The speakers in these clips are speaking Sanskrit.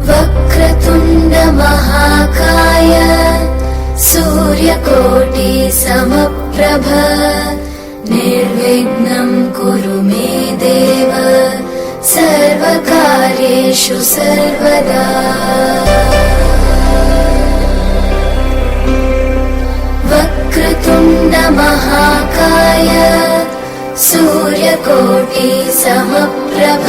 वक्रतुण्ड महाकाय सूर्यकोटि समप्रभ निर्विघ्नं कुरु मे देव सर्वकार्येषु सर्वदा। वक्रतुण्ड महाकाय सूर्यकोटि समप्रभ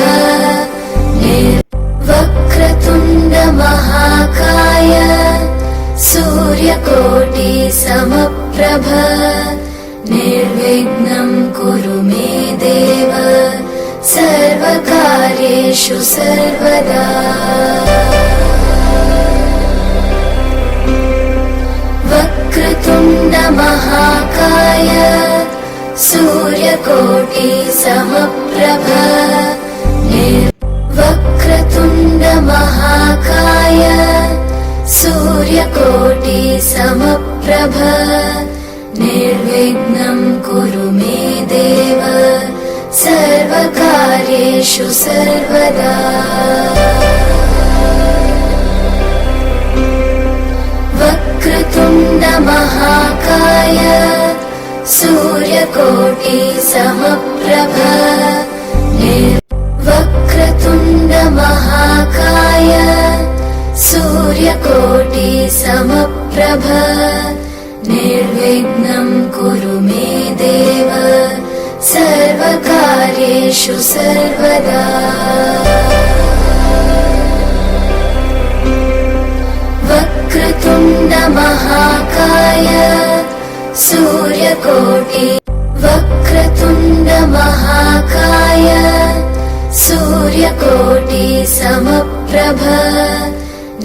वक्रतुण्ड महाकाय सूर्यकोटि समप्रभ निर्विघ्नं कुरु मे देव सर्वकार्येषु सर्वदा। वक्रतुण्ड महाकाय सूर्यकोटि समप्रभ वक्रतुण्ड महाकाय सूर्यकोटि समप्रभ निर्विघ्नं कुरु मे देव सर्वकार्येषु सर्वदा। वक्रतुण्ड महाकाय सूर्यकोटि समप्रभ वक्रतुण्ड महाकाय सूर्यकोटि समप्रभ निर्विघ्नं कुरु मे देव सर्वकार्येषु सर्वदा। वक्रतुण्ड महाकाय सूर्यकोटि वक्रतुण्ड महाकाय सूर्यकोटि समप्रभ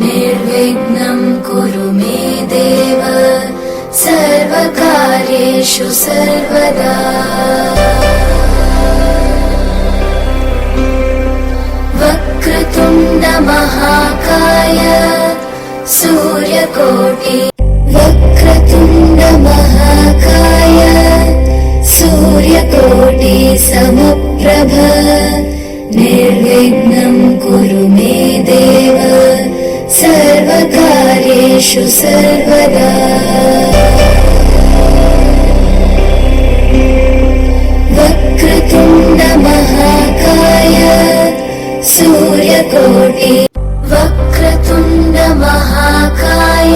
निर्विघ्नं कुरु मे देव सर्वकार्येषु सर्वदा। वक्रतुण्ड महाकाय सूर्यकोटि वक्रतुण्ड महाकाय सूर्यकोटि समप्रभ निर्विघ्नं कुरु मे देव सर्वकार्येषु सर्वदा। वक्रतुण्ड महाकाय सूर्यकोटि वक्रतुण्ड महाकाय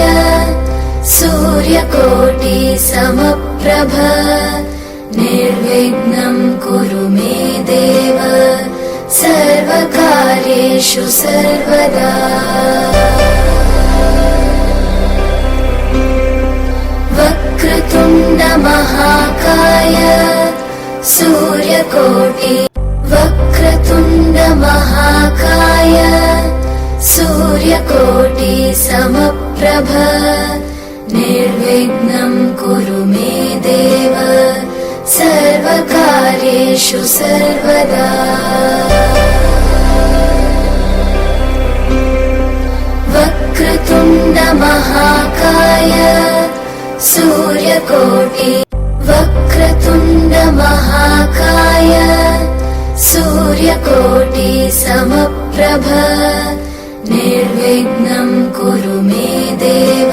सूर्यकोटि समप्रभ निर्विघ्नं कुरु मे देव सर्वकार्येषु सर्वदा। वक्रतुण्ड महाकाय सूर्यकोटि वक्रतुण्ड महाकाय सूर्यकोटि समप्रभ निर्विघ्नं कुरु मे देव सर्वकार्येषु सर्वदा। वक्रतुण्ड महाकाय सूर्यकोटि वक्रतुण्ड महाकाय सूर्यकोटि समप्रभ निर्विघ्नं कुरु मे देव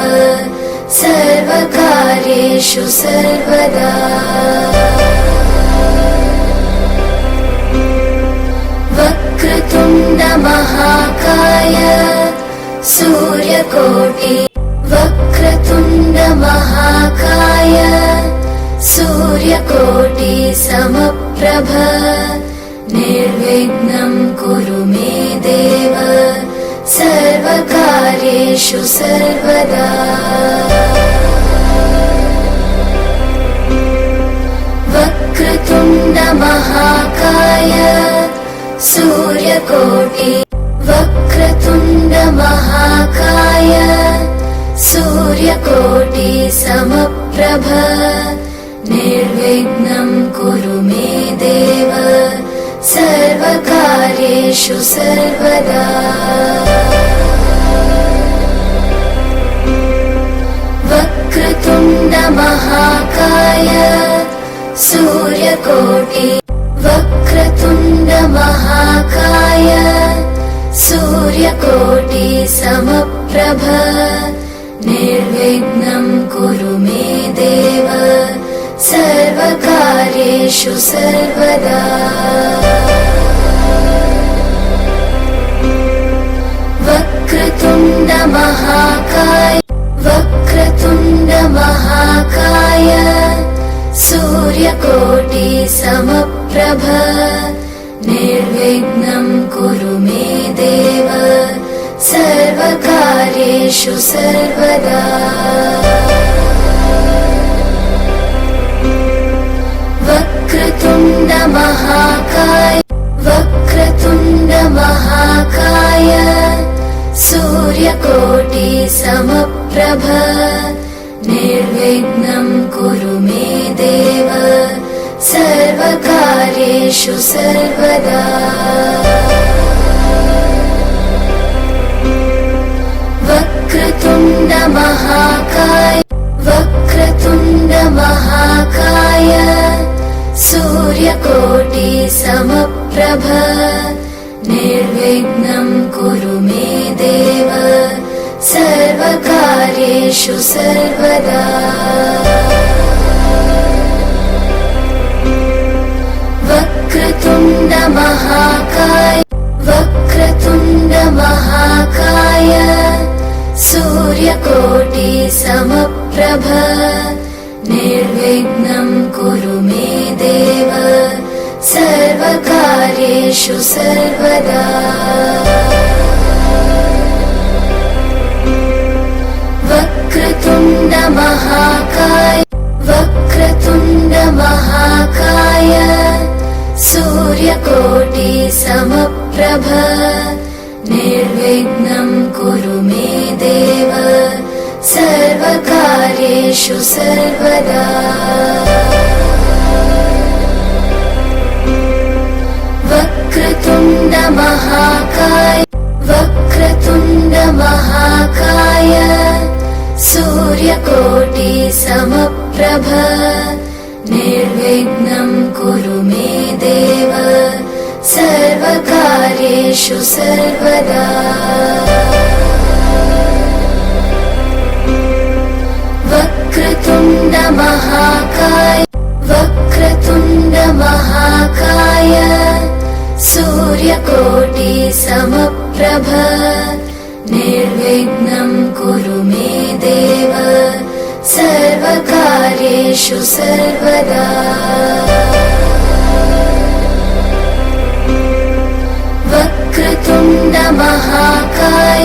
सर्वकार्येषु सर्वदा। वक्रतुण्ड महाकाय सूर्यकोटि वक्रतुण्ड महाकाय सूर्यकोटि समप्रभ निर्विघ्नं कुरु मे देव सर्वकार्येषु सर्वदा। वक्रतुण्ड महाकाय सूर्यकोटि वक्रतुण्ड महाकाय सूर्यकोटि समप्रभ निर्विघ्नं कुरु मे देव सर्वकार्येषु सर्वदा। वक्रतुण्ड महाकाय सूर्यकोटि वक्रतुण्ड महाकाय सूर्यकोटि सूर्यकोटिसमप्रभ निर्विघ्नं कुरु मे देव सर्वकार्येषु सर्वदा। वक्रतुण्ड महाकाय सूर्यकोटिसमप्रभ निर्विघ्नं कुरु मे देव सर्वकार्येषु सर्वदा। वक्रतुण्ड महाकाय सूर्यकोटिसमप्रभ निर्विघ्नं कुरु मे देव सर्वकार्येषु सर्वदा। वक्रतुण्ड महाकाय सूर्यकोटिसमप्रभ निर्विघ्नं कुरु मे देव सर्वकार्येषु सर्वदा। वक्रतुण्ड महाकाय सूर्यकोटिसमप्रभ निर्विघ्नं कुरु मे देव सर्वकार्येषु सर्वदा। वक्रतुण्ड महाकाय सूर्यकोटिसमप्रभ निर्विघ्नं कुरु मे देव सर्वकार्येषु सर्वदा। वक्रतुण्ड महाकाय सूर्यकोटिसमप्रभ निर्विघ्नं कुरु मे देव सर्वकार्येषु सर्वदा। वक्रतुण्ड महाकाय सूर्यकोटिसमप्रभ निर्विघ्नं कुरु मे देव सर्वकार्येषु सर्वदा। वक्रतुण्ड महाकाय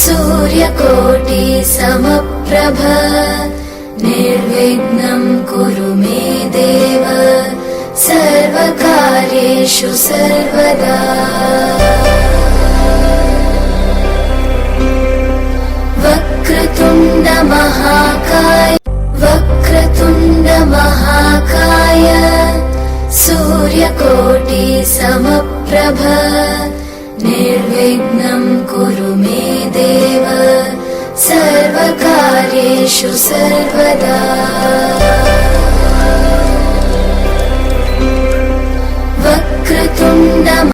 सूर्यकोटिसमप्रभ निर्विघ्नं कुरु मे देव सर्वकार्येषु सर्वदा। वक्रतुण्ड महाकाय सूर्यकोटिसमप्रभ निर्विघ्नं कुरु मे देव सर्वकार्येषु सर्वदा।